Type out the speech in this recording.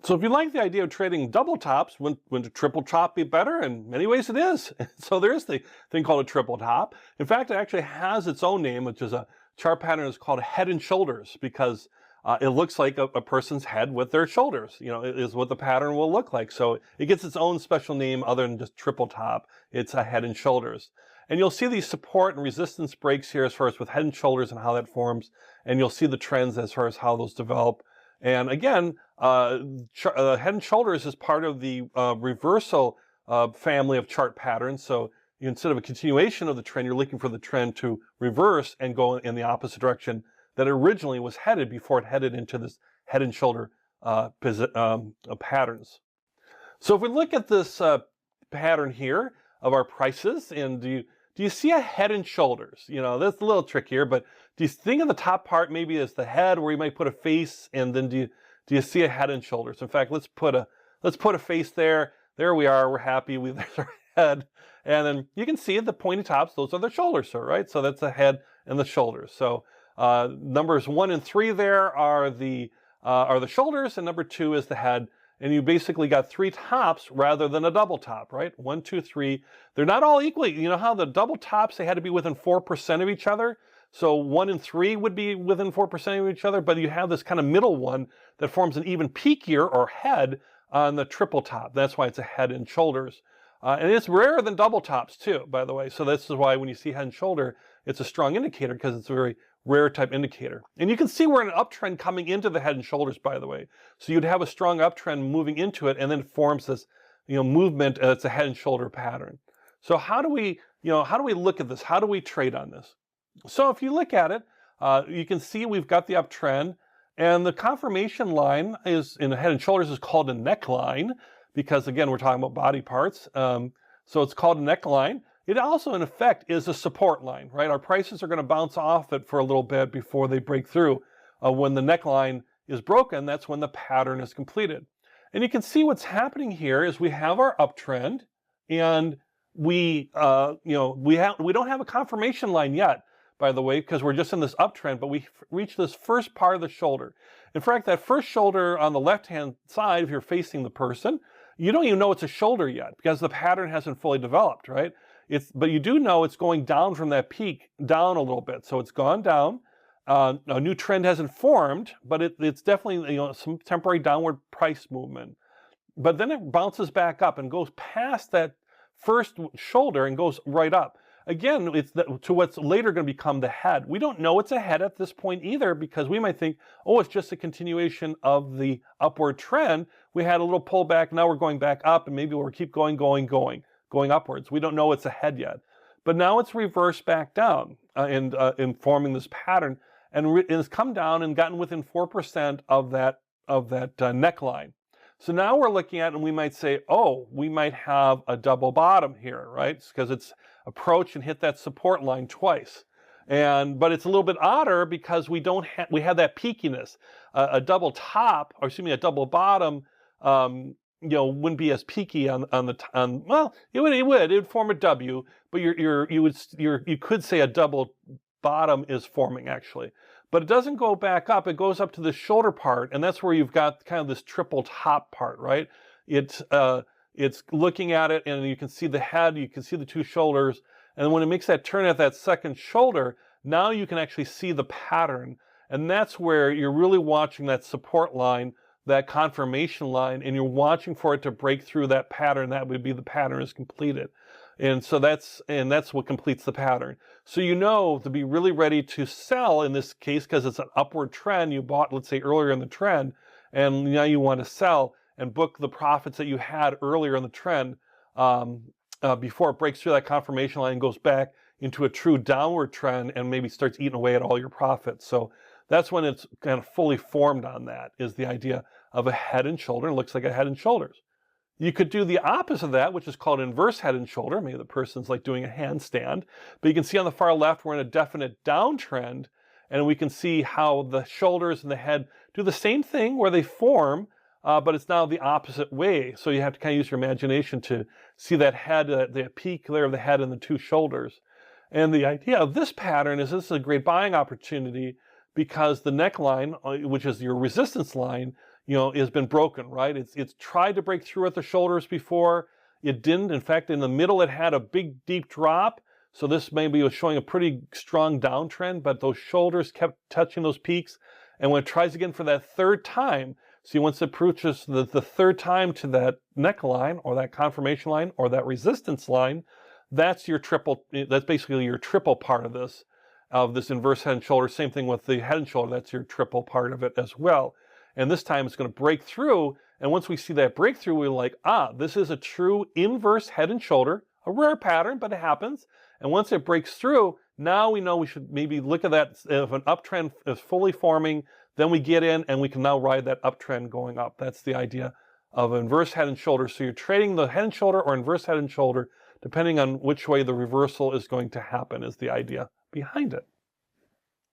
So if you like the idea of trading double tops, wouldn't a triple top be better? In many ways it is. So there is the thing called a triple top. In fact, it actually has its own name, which is a chart pattern is called head and shoulders, because it looks like a person's head with their shoulders, is what the pattern will look like. So it gets its own special name other than just triple top. It's a head and shoulders. And you'll see these support and resistance breaks here as far as with head and shoulders and how that forms. And you'll see the trends as far as how those develop. And again, head and shoulders is part of the reversal family of chart patterns. So instead of a continuation of the trend, you're looking for the trend to reverse and go in the opposite direction that it originally was headed before it headed into this head and shoulder patterns. So if we look at this pattern here of our prices, and do you see a head and shoulders? That's a little trickier, but do you think of the top part maybe as the head, where you might put a face, and then do you see a head and shoulders? In fact, let's put a face there. There we are. We're happy. There's our head, and then you can see the pointy tops. Those are the shoulders, right? So that's the head and the shoulders. So numbers 1 and 3 there are the shoulders, and number 2 is the head. And you basically got 3 tops rather than a double top, right? 1, 2, 3. They're not all equally. You know how the double tops, they had to be within 4% of each other? So 1 and 3 would be within 4% of each other, but you have this kind of middle one that forms an even peakier or head on the triple top. That's why it's a head and shoulders. And it's rarer than double tops too, by the way. So this is why when you see head and shoulder, it's a strong indicator, because it's a very rare type indicator. And you can see we're in an uptrend coming into the head and shoulders, by the way. So you'd have a strong uptrend moving into it, and then it forms this movement. It's a head and shoulder pattern. So how do we look at this? How do we trade on this? So if you look at it, you can see we've got the uptrend, and the confirmation line is in the head and shoulders is called a neckline, because again, we're talking about body parts. So it's called a neckline. It also, in effect, is a support line, right? Our prices are going to bounce off it for a little bit before they break through. When the neckline is broken, that's when the pattern is completed. And you can see what's happening here is we have our uptrend, and we don't have a confirmation line yet, by the way, because we're just in this uptrend, but we reach this first part of the shoulder. In fact, that first shoulder on the left-hand side, if you're facing the person, you don't even know it's a shoulder yet, because the pattern hasn't fully developed, right? But you do know it's going down from that peak, down a little bit. So it's gone down. A new trend hasn't formed, but it's definitely some temporary downward price movement. But then it bounces back up and goes past that first shoulder and goes right up. Again, it's to what's later going to become the head. We don't know it's a head at this point either, because we might think, oh, it's just a continuation of the upward trend. We had a little pullback. Now we're going back up, and maybe we'll keep going upwards. We don't know it's a head yet. But now it's reversed back down in forming this pattern, and it's come down and gotten within 4% of that neckline. So now we're looking at, and we might say, oh, we might have a double bottom here, right? Because it's approached and hit that support line twice. But it's a little bit odder because we have that peakiness. A double top, or excuse me, a double bottom, wouldn't be as peaky well, it would form a W, but you could say a double bottom is forming actually. But it doesn't go back up, it goes up to the shoulder part, and that's where you've got kind of this triple top part, right? It's looking at it, and you can see the head, you can see the 2 shoulders, and when it makes that turn at that second shoulder, now you can actually see the pattern, and that's where you're really watching that support line, that confirmation line, and you're watching for it to break through that pattern. That would be the pattern is completed. And so that's what completes the pattern. So to be really ready to sell in this case, because it's an upward trend. You bought, let's say, earlier in the trend, and now you want to sell and book the profits that you had earlier in the trend before it breaks through that confirmation line and goes back into a true downward trend and maybe starts eating away at all your profits. So that's when it's kind of fully formed on that, is the idea of a head and shoulder. It looks like a head and shoulders. You could do the opposite of that, which is called inverse head and shoulder. Maybe the person's like doing a handstand. But you can see on the far left, we're in a definite downtrend, and we can see how the shoulders and the head do the same thing where they form, but it's now the opposite way. So you have to kind of use your imagination to see that head, the peak there of the head and the 2 shoulders. And the idea of this pattern is this is a great buying opportunity, because the neckline, which is your resistance line, has been broken, right? It's tried to break through at the shoulders before. It didn't. In fact, in the middle, it had a big, deep drop. So this maybe was showing a pretty strong downtrend, but those shoulders kept touching those peaks. And when it tries again for that third time, see, once it approaches the third time to that neckline or that confirmation line or that resistance line, that's your triple. That's basically your triple part of this inverse head and shoulder. Same thing with the head and shoulder. That's your triple part of it as well. And this time it's going to break through. And once we see that breakthrough, we're like, this is a true inverse head and shoulder, a rare pattern, but it happens. And once it breaks through, now we know we should maybe look at that. If an uptrend is fully forming, then we get in and we can now ride that uptrend going up. That's the idea of inverse head and shoulder. So you're trading the head and shoulder or inverse head and shoulder, depending on which way the reversal is going to happen, is the idea behind it.